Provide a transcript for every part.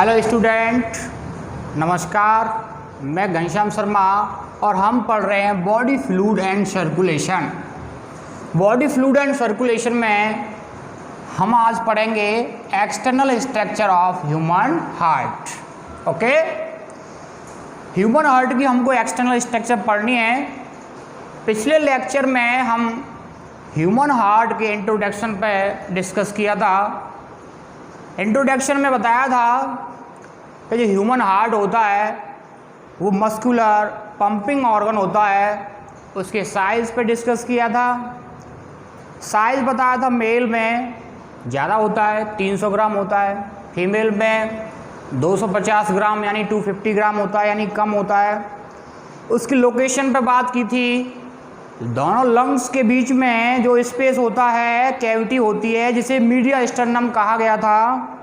Hello student, नमस्कार। मैं घनश्याम शर्मा और हम पढ़ रहे हैं body fluid and circulation. Body fluid and circulation में हम आज पढ़ेंगे external structure of human heart. Okay, human heart की हमको एक्सटर्नल स्ट्रक्चर पढ़नी है। पिछले लेक्चर में हम ह्यूमन हार्ट के इंट्रोडक्शन पे डिस्कस किया था। इंट्रोडक्शन में बताया था कि जो ह्यूमन हार्ट होता है वो मस्कुलर पंपिंग ऑर्गन होता है। उसके साइज़ पे डिस्कस किया था। साइज़ बताया था मेल में ज़्यादा होता है, 300 ग्राम होता है। फीमेल में 250 ग्राम यानी 250 ग्राम होता है, यानी कम होता है। उसकी लोकेशन पे बात की थी। दोनों लंग्स के बीच में जो स्पेस होता है, कैविटी होती है, जिसे मीडिया स्टर्नम कहा गया था,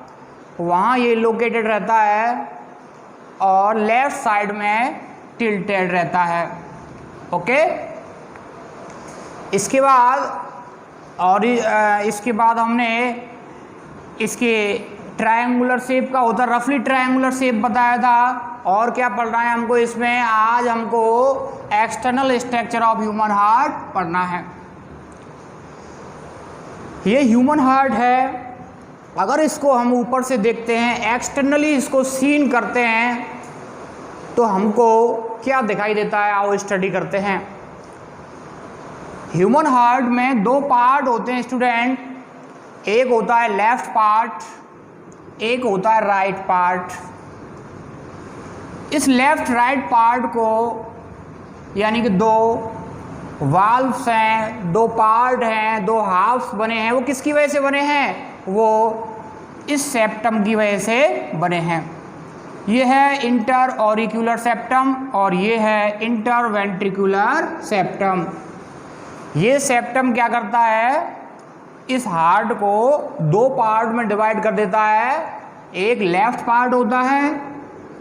वहाँ ये लोकेटेड रहता है और लेफ्ट साइड में टिल्टेड रहता है। ओके, इसके बाद हमने इसके ट्रायंगुलर शेप का होता, रफली ट्रायंगुलर शेप बताया था। और क्या पढ़ना है हमको इसमें? आज हमको external structure of human heart पढ़ना है। ये ह्यूमन हार्ट है। अगर इसको हम ऊपर से देखते हैं, एक्सटर्नली इसको सीन करते हैं, तो हमको क्या दिखाई देता है? आओ स्टडी करते हैं। ह्यूमन हार्ट में दो पार्ट होते हैं स्टूडेंट। एक होता है लेफ्ट पार्ट, एक होता है राइट पार्ट। इस लेफ्ट राइट पार्ट को यानी कि दो वाल्व्स हैं, दो पार्ट हैं, दो हाफ्स बने हैं। वो किसकी वजह से बने हैं? वो इस सेप्टम की वजह से बने हैं। ये है इंटर ऑरिक्यूलर सेप्टम और ये है इंटर वेंट्रिकुलर सेप्टम। ये सेप्टम क्या करता है? इस हार्ट को दो पार्ट में डिवाइड कर देता है। एक लेफ्ट पार्ट होता है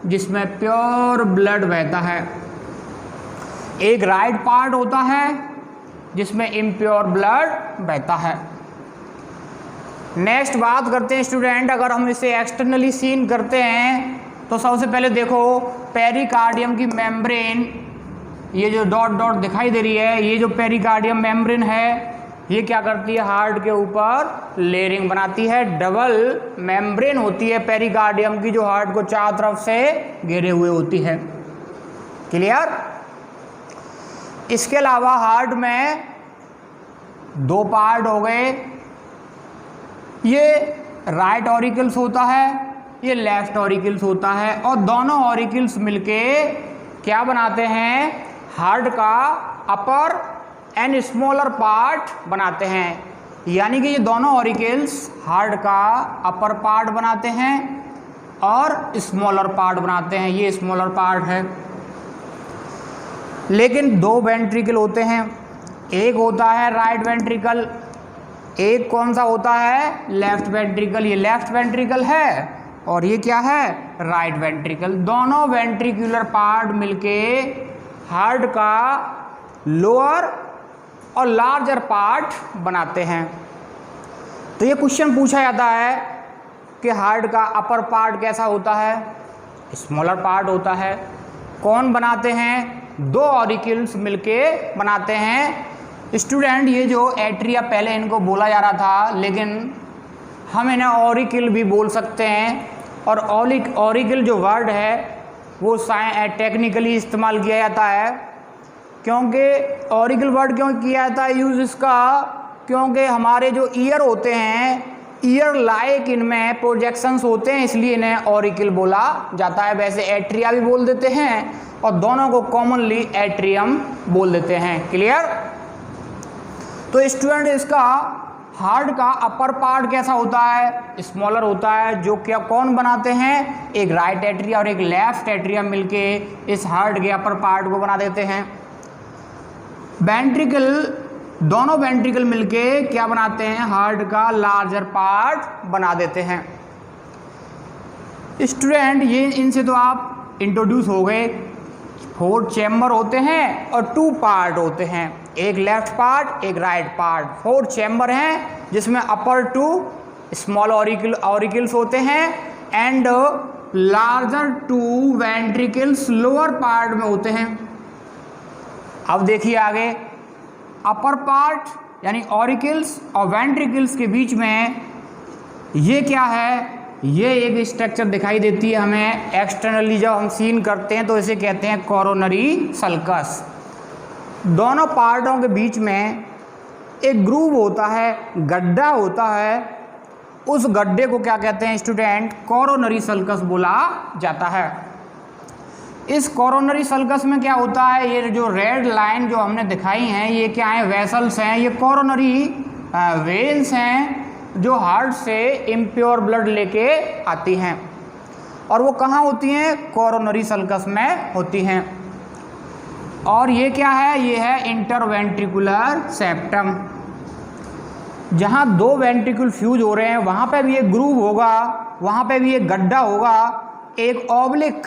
जिसमें प्योर ब्लड बहता है, एक राइट पार्ट होता है जिसमें इम्प्योर ब्लड बहता है। नेक्स्ट बात करते हैं स्टूडेंट। अगर हम इसे एक्सटर्नली सीन करते हैं तो सबसे पहले देखो पेरिकार्डियम की मेम्ब्रेन, ये जो डॉट डॉट दिखाई दे रही है, ये जो पेरिकार्डियम मेम्ब्रेन है, ये क्या करती है? हार्ट के ऊपर लेयरिंग बनाती है। डबल मेम्ब्रेन होती है पेरिकार्डियम की, जो हार्ट को चारों तरफ से घेरे हुए होती है। क्लियर? इसके अलावा हार्ट में दो पार्ट हो गए। ये राइट ऑरिकल्स होता है, ये लेफ्ट ऑरिकल्स होता है, और दोनों ऑरिकल्स मिलके क्या बनाते हैं? हार्ट का अपर एंड स्मॉलर पार्ट बनाते हैं। यानी कि ये दोनों ऑरिकल्स हार्ट का अपर पार्ट बनाते हैं और स्मॉलर पार्ट बनाते हैं। ये स्मॉलर पार्ट है। लेकिन दो वेंट्रिकल होते हैं। एक होता है राइट वेंट्रिकल, एक कौन सा होता है? Left ventricle. ये लेफ्ट वेंट्रिकल है और ये क्या है? Right ventricle. दोनों वेंट्रिकुलर पार्ट मिलके हार्ट का लोअर और लार्जर पार्ट बनाते हैं। तो ये क्वेश्चन पूछा जाता है कि हार्ट का अपर पार्ट कैसा होता है? स्मॉलर पार्ट होता है। कौन बनाते हैं? दो ऑरिकल्स मिलके बनाते हैं। स्टूडेंट, ये जो एट्रिया पहले इनको बोला जा रहा था, लेकिन हम इन्हें ऑरिकल भी बोल सकते हैं। और ऑरिकल जो वर्ड है वो टेक्निकली इस्तेमाल किया जाता है। क्योंकि ऑरिकल वर्ड क्यों किया जाता है यूज़ इसका? क्योंकि हमारे जो ईयर होते हैं, ईयर लाइक इनमें प्रोजेक्शंस होते हैं, इसलिए इन्हें ऑरिकल बोला जाता है। वैसे एट्रिया भी बोल देते हैं और दोनों को कॉमनली एट्रियम बोल देते हैं। क्लियर? तो स्टूडेंट, इसका हार्ट का अपर पार्ट कैसा होता है? स्मॉलर होता है। जो क्या कौन बनाते हैं? एक राइट एट्रिया और एक लेफ्ट एट्रिया मिलके इस हार्ट के अपर पार्ट को बना देते हैं। वेंट्रिकल, दोनों वेंट्रिकल मिलके क्या बनाते हैं? हार्ट का लार्जर पार्ट बना देते हैं। स्टूडेंट, ये इनसे तो आप इंट्रोड्यूस हो गए। 4 चैम्बर होते हैं और 2 पार्ट होते हैं, एक लेफ्ट पार्ट एक राइट पार्ट। 4 चैम्बर हैं जिसमें अपर 2 स्मॉल ऑरिकल्स होते हैं and larger two ventricles lower part में होते हैं। अब देखिए आगे, अपर पार्ट यानी ऑरिकल्स और वेंट्रिकल्स के बीच में ये क्या है, ये एक स्ट्रक्चर दिखाई देती है हमें एक्सटर्नली। जब हम सीन करते हैं तो इसे कहते हैं कोरोनरी सल्कस। दोनों पार्टों के बीच में एक ग्रूव होता है, गड्ढा होता है। उस गड्ढे को क्या कहते हैं स्टूडेंट, कोरोनरी सल्कस बोला जाता है। इस कोरोनरी सल्कस में क्या होता है, ये जो रेड लाइन जो हमने दिखाई हैं ये क्या है, वेसल्स हैं। ये कोरोनरी वेन्स हैं जो हार्ट से इम्प्योर ब्लड लेके आती हैं, और वो कहाँ होती हैं, कोरोनरी सल्कस में होती हैं। और ये क्या है, ये है इंटरवेंट्रिकुलर सेप्टम। जहाँ दो वेंट्रिकल फ्यूज हो रहे हैं वहाँ पे भी एक ग्रूव होगा, वहाँ पे भी एक गड्ढा होगा, एक ऑब्लिक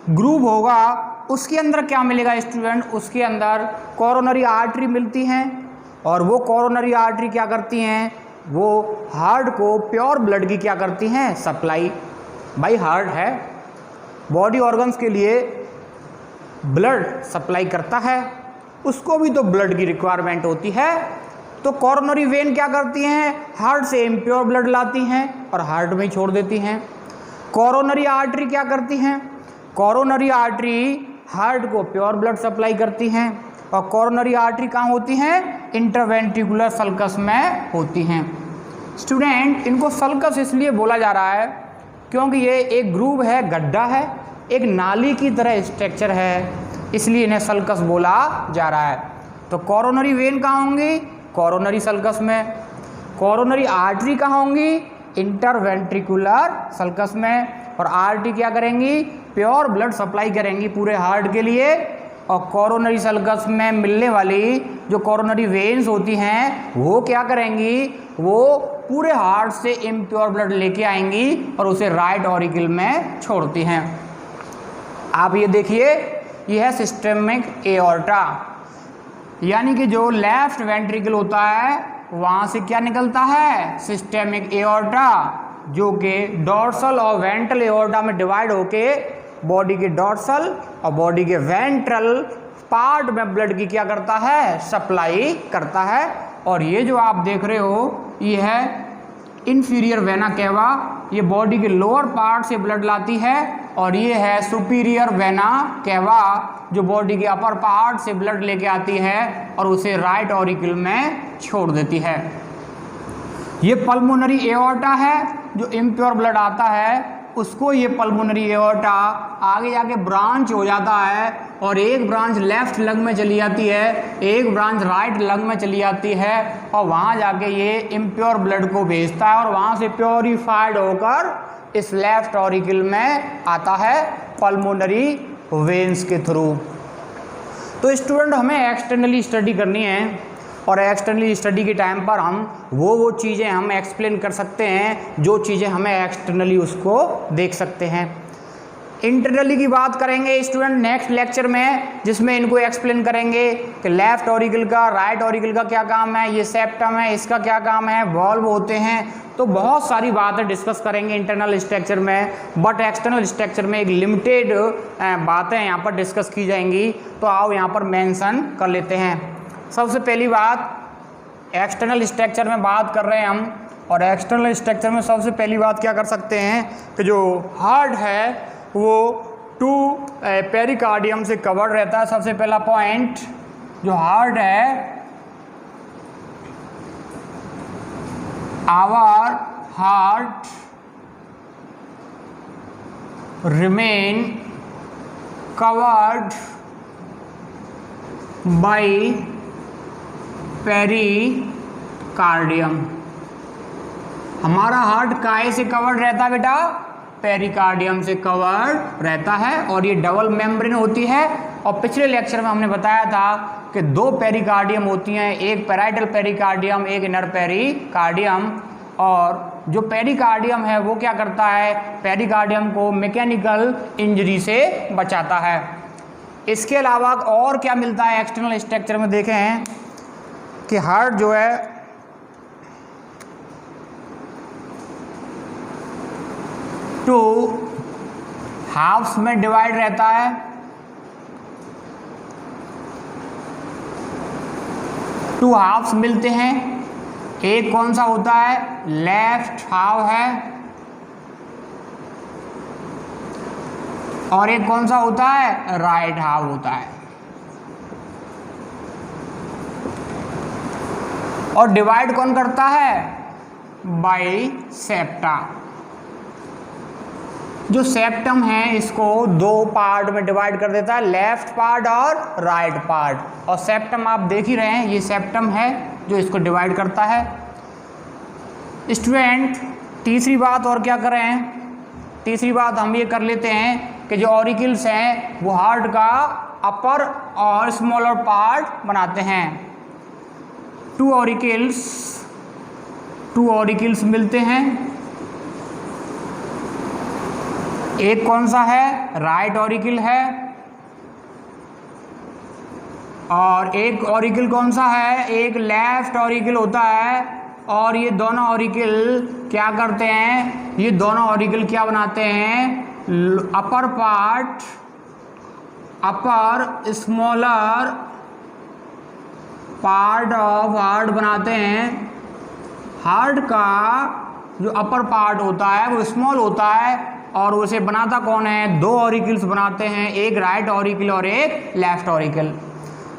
ग्रूव होगा। उसके अंदर क्या मिलेगा स्टूडेंट, उसके अंदर कोरोनरी आर्टरी मिलती हैं, और वो कोरोनरी आर्टरी क्या करती हैं, वो हार्ट को प्योर ब्लड की क्या करती हैं, सप्लाई। भाई हार्ट है, बॉडी ऑर्गन्स के लिए ब्लड सप्लाई करता है, उसको भी तो ब्लड की रिक्वायरमेंट होती है। तो कोरोनरी वेन क्या करती हैं, हार्ट से इम्प्योर ब्लड लाती हैं और हार्ट में ही छोड़ देती हैं। कोरोनरी आर्टरी क्या करती हैं, कोरोनरी आर्टरी हार्ट को प्योर ब्लड सप्लाई करती हैं, और कोरोनरी आर्टरी कहाँ होती हैं, इंटरवेंट्रिकुलर सल्कस में होती हैं। स्टूडेंट इनको सल्कस इसलिए बोला जा रहा है क्योंकि ये एक ग्रूव है, गड्ढा है, एक नाली की तरह स्ट्रक्चर है, इसलिए इन्हें सल्कस बोला जा रहा है। तो कोरोनरी वेन कहाँ होंगी, कोरोनरी सल्कस में। कोरोनरी आर्टरी कहाँ होंगी, इंटरवेंट्रिकुलर सल्कस में। और आर्टरी क्या करेंगी, प्योर ब्लड सप्लाई करेंगी पूरे हार्ट के लिए। और कोरोनरी सल्कस में मिलने वाली जो कोरोनरी वेन्स होती हैं वो क्या करेंगी, वो पूरे हार्ट से इम्प्योर ब्लड लेके आएंगी और उसे राइट ऑरिकल में छोड़ती हैं। आप ये देखिए, ये है सिस्टेमिक एओर्टा, यानी कि जो लेफ्ट वेंट्रिकल होता है वहाँ से क्या निकलता है, सिस्टेमिक एओर्टा, जो कि डॉर्सल और वेंट्रल एओर्टा में डिवाइड होके बॉडी के डॉर्सल और बॉडी के वेंट्रल पार्ट में ब्लड की क्या करता है, सप्लाई करता है। और ये जो आप देख रहे हो ये है इंफीरियर वेना केवा, ये बॉडी के लोअर पार्ट से ब्लड लाती है। और ये है सुपीरियर वेना केवा जो बॉडी के अपर पार्ट से ब्लड लेके आती है और उसे राइट ऑरिकल में छोड़ देती है। ये पल्मोनरी एओर्टा है, जो इम्प्योर ब्लड आता है उसको ये पल्मोनरी एओर्टा आगे जाके ब्रांच हो जाता है, और एक ब्रांच लेफ्ट लंग में चली जाती है, एक ब्रांच राइट लंग में चली जाती है, और वहाँ जाके ये इम्प्योर ब्लड को भेजता है और वहाँ से प्योरीफाइड होकर इस लेफ्ट ऑरिकल में आता है पल्मोनरी वेन्स के थ्रू। तो स्टूडेंट हमें एक्सटर्नली स्टडी करनी है, और एक्सटर्नली स्टडी के टाइम पर हम वो चीज़ें हम एक्सप्लेन कर सकते हैं जो चीज़ें हमें एक्सटर्नली उसको देख सकते हैं। इंटरनली की बात करेंगे स्टूडेंट नेक्स्ट लेक्चर में, जिसमें इनको एक्सप्लेन करेंगे कि लेफ्ट ऑरिकल का राइट ऑरिकल का क्या काम है, ये सेप्टम है इसका क्या काम है, वॉल्व होते हैं। तो बहुत सारी बातें डिस्कस करेंगे इंटरनल स्ट्रक्चर में, बट एक्सटर्नल स्ट्रक्चर में एक लिमिटेड बातें यहाँ पर डिस्कस की जाएंगी। तो आओ यहाँ पर मेंशन कर लेते हैं। सबसे पहली बात, एक्सटर्नल स्ट्रक्चर में बात कर रहे हैं हम, और एक्सटर्नल स्ट्रक्चर में सबसे पहली बात क्या कर सकते हैं कि जो हार्ट है वो 2 पेरिकार्डियम से कवर्ड रहता है। सबसे पहला पॉइंट, जो हार्ट है, our heart remain covered by pericardium. हमारा हार्ट काहे से कवर्ड रहता है बेटा, पेरिकार्डियम से कवर्ड रहता है, और ये डबल मेम्ब्रेन होती है। और पिछले लेक्चर में हमने बताया था कि 2 पेरिकार्डियम होती हैं, एक पैराइटल पेरिकार्डियम, एक इनर पेरिकार्डियम। और जो पेरिकार्डियम है वो क्या करता है, पेरिकार्डियम को मैकेनिकल इंजरी से बचाता है। इसके अलावा और क्या मिलता है एक्सटर्नल स्ट्रक्चर में, देखें हैं कि हार्ट जो है टू हाफ्स में डिवाइड रहता है। टू हाफ्स मिलते हैं, एक कौन सा होता है, लेफ्ट हाफ है, और एक कौन सा होता है, राइट हाफ होता है। और डिवाइड कौन करता है, बाई सेप्टा। जो सेप्टम है इसको दो पार्ट में डिवाइड कर देता है, लेफ्ट पार्ट और राइट पार्ट। और सेप्टम आप देख ही रहे हैं, ये सेप्टम है जो इसको डिवाइड करता है। स्टूडेंट तीसरी बात और क्या करें, तीसरी बात हम ये कर लेते हैं कि जो ऑरिकल्स हैं वो हार्ट का अपर और स्मॉलर पार्ट बनाते हैं। टू ऑरिकल्स मिलते हैं, एक कौन सा है, राइट ऑरिकल है, और एक ऑरिकल कौन सा है, एक लेफ्ट ऑरिकल होता है। और ये दोनों ऑरिकल क्या करते हैं, ये दोनों ऑरिकल क्या बनाते हैं, upper part, upper smaller part of heart बनाते हैं। हार्ट का जो अपर पार्ट होता है वो स्मॉल होता है, और उसे बनाता कौन है, दो ऑरिकल्स बनाते हैं, एक राइट ऑरिकल और एक लेफ्ट ऑरिकल।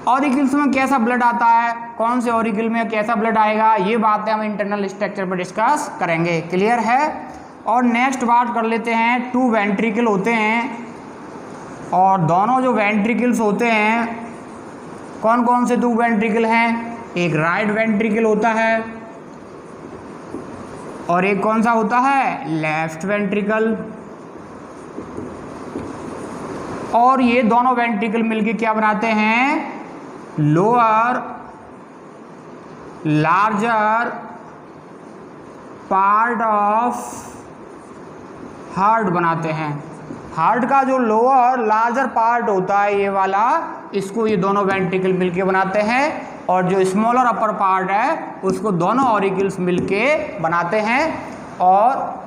ऑरिकल्स में कैसा ब्लड आता है, कौन से ऑरिकल में कैसा ब्लड आएगा, ये बातें हम इंटरनल स्ट्रक्चर पर डिस्कस करेंगे। क्लियर है। और नेक्स्ट बात कर लेते हैं, टू वेंट्रिकल होते हैं, और दोनों जो वेंट्रिकल्स होते हैं कौन कौन से टू वेंट्रिकल हैं, एक राइट वेंट्रिकल होता है और एक कौन सा होता है, लेफ्ट वेंट्रिकल। और ये दोनों वेंट्रिकल मिलके क्या बनाते हैं, lower larger part of heart बनाते हैं। हार्ट का जो लोअर लार्जर पार्ट होता है ये वाला, इसको ये दोनों वेंट्रिकल मिलके बनाते हैं, और जो स्मॉलर अपर पार्ट है उसको दोनों ऑरिकल्स मिलके बनाते हैं। और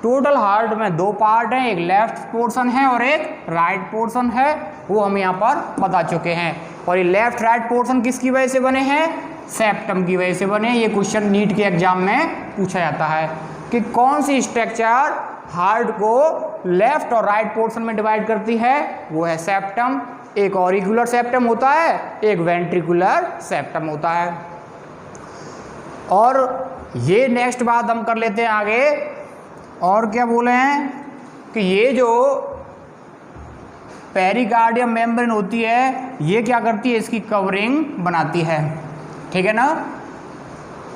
टोटल हार्ट में दो पार्ट हैं, एक लेफ्ट पोर्शन है और एक राइट पोर्शन है, वो हम यहाँ पर बता चुके हैं। और ये लेफ्ट राइट पोर्शन किसकी वजह से बने हैं, सेप्टम की वजह से बने। ये क्वेश्चन नीट के एग्जाम में पूछा जाता है कि कौन सी स्ट्रक्चर हार्ट को लेफ्ट और राइट पोर्शन में डिवाइड करती है, वो है सेप्टम। एक ऑरिकुलर सेप्टम होता है, एक वेंट्रिकुलर सेप्टम होता है। और ये नेक्स्ट बात हम कर लेते हैं आगे। और क्या बोले हैं कि ये जो पेरिकार्डियम मेम्ब्रेन होती है ये क्या करती है, इसकी कवरिंग बनाती है। ठीक है ना।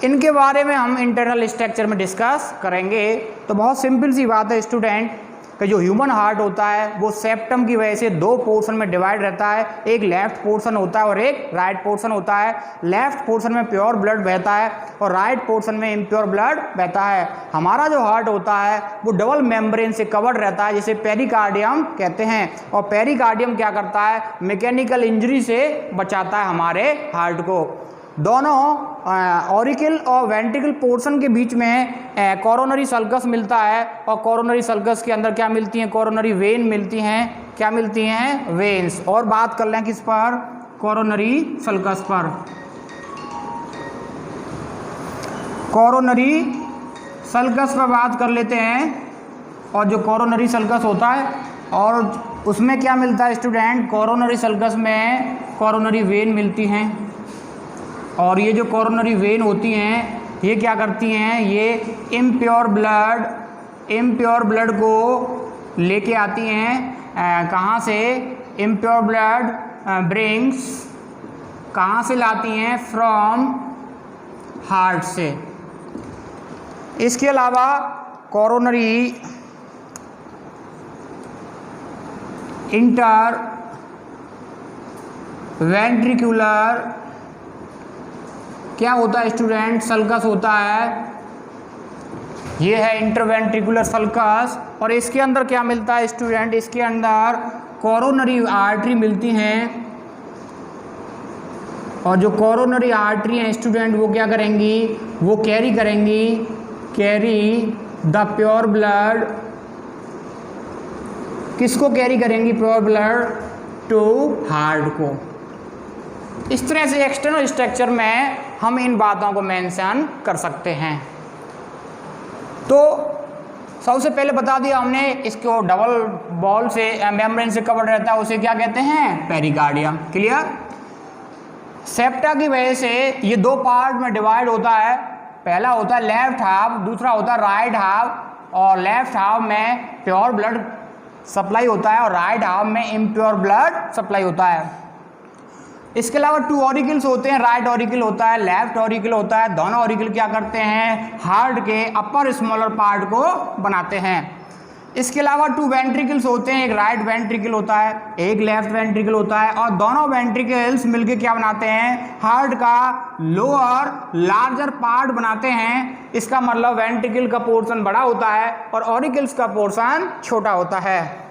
इनके बारे में हम इंटरनल स्ट्रक्चर में डिस्कस करेंगे। तो बहुत सिंपल सी बात है स्टूडेंट कि जो ह्यूमन हार्ट होता है वो सेप्टम की वजह से दो पोर्शन में डिवाइड रहता है, एक लेफ्ट पोर्शन होता है और एक राइट पोर्शन होता है। लेफ्ट पोर्शन में प्योर ब्लड बहता है और राइट पोर्शन में इम्प्योर ब्लड बहता है। हमारा जो हार्ट होता है वो डबल मेम्ब्रेन से कवर्ड रहता है, जिसे पेरिकार्डियम कहते हैं। और पेरिकार्डियम क्या करता है, मैकेनिकल इंजरी से बचाता है हमारे हार्ट को। दोनों ऑरिकल और वेंट्रिकल पोर्शन के बीच में कोरोनरी सल्कस मिलता है, और कोरोनरी सल्कस के अंदर क्या मिलती हैं, कोरोनरी वेन मिलती हैं। क्या मिलती हैं, वेन्स। और बात कर लें किस पर, कोरोनरी सल्कस पर। कोरोनरी सल्कस पर बात कर लेते हैं। और जो कोरोनरी सल्कस होता है और उसमें क्या मिलता है स्टूडेंट, कोरोनरी सल्कस में कोरोनरी वेन मिलती हैं। और ये जो कोरोनरी वेन होती हैं ये क्या करती हैं, ये इम्प्योर ब्लड को लेके आती हैं। कहाँ से, इम्प्योर ब्लड ब्रिंग्स, कहाँ से लाती हैं, फ्रॉम हार्ट से। इसके अलावा कोरोनरी इंटर वेंट्रिकुलर क्या होता है स्टूडेंट, सल्कस होता है। ये है इंटरवेंट्रिकुलर सल्कस। और इसके अंदर क्या मिलता है स्टूडेंट, इसके अंदर कोरोनरी आर्टरी मिलती हैं। और जो कोरोनरी आर्टरी हैं स्टूडेंट वो क्या करेंगी, वो कैरी द प्योर ब्लड किसको कैरी करेंगी? प्योर ब्लड टू हार्ट को। इस तरह से एक्सटर्नल स्ट्रक्चर में हम इन बातों को मेंशन कर सकते हैं। तो सबसे पहले बता दिया हमने, इसको डबल बॉल से मेम्ब्रेन से कवर्ड रहता है, उसे क्या कहते हैं? पेरिकार्डियम। क्लियर? सेप्टा की वजह से ये दो पार्ट में डिवाइड होता है। पहला होता है लेफ्ट हाफ, दूसरा होता है राइट हाफ। और लेफ्ट हाफ में प्योर ब्लड सप्लाई होता है और राइट हाफ में इम्प्योर ब्लड सप्लाई होता है। इसके अलावा 2 ऑरिकल्स होते हैं, राइट ऑरिकल होता है, लेफ्ट ऑरिकल होता है। दोनों ऑरिकल क्या करते हैं? हार्ट के अपर स्मॉलर पार्ट को बनाते हैं। इसके अलावा 2 वेंट्रिकल्स होते हैं, एक राइट वेंट्रिकल होता है, एक लेफ्ट वेंट्रिकल होता है, और दोनों वेंट्रिकल्स मिलके क्या बनाते हैं? हार्ट का लोअर लार्जर पार्ट बनाते हैं। इसका मतलब वेंट्रिकल का पोर्शन बड़ा होता है और ऑरिकल्स का पोर्शन छोटा होता है।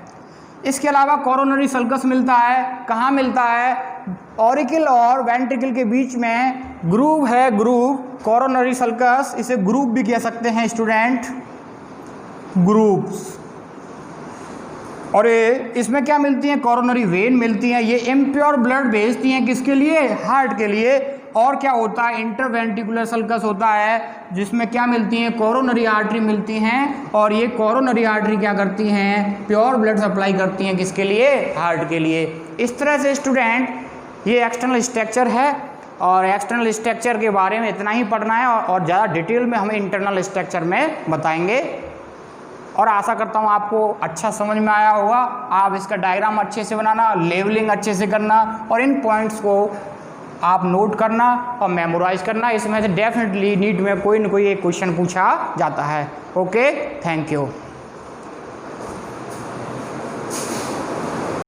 इसके अलावा कोरोनरी सल्कस मिलता है। कहाँ मिलता है? ऑरिकल और वेंट्रिकल के बीच में ग्रूव है, ग्रूव कोरोनरी सल्कस, इसे ग्रूव भी कह सकते हैं स्टूडेंट, ग्रूव्स। और इसमें क्या मिलती हैं? कोरोनरी वेन मिलती हैं। ये इम्प्योर ब्लड भेजती हैं किसके लिए? हार्ट के लिए। और क्या होता है? इंटरवेंट्रिकुलर सल्कस होता है, जिसमें क्या मिलती हैं? कोरोनरी आर्टरी मिलती हैं। और ये कोरोनरी आर्टरी क्या करती हैं? प्योर ब्लड सप्लाई करती हैं किसके लिए? हार्ट के लिए। इस तरह से स्टूडेंट ये एक्सटर्नल स्ट्रक्चर है, और एक्सटर्नल स्ट्रक्चर के बारे में इतना ही पढ़ना है, और ज़्यादा डिटेल में हमें इंटरनल स्ट्रक्चर में बताएंगे। और आशा करता हूँ आपको अच्छा समझ में आया होगा। आप इसका डायग्राम अच्छे से बनाना, लेवलिंग अच्छे से करना, और इन पॉइंट्स को आप नोट करना और मेमोराइज करना। इसमें से डेफिनेटली नीट में कोई न कोई एक क्वेश्चन पूछा जाता है। Okay, thank you.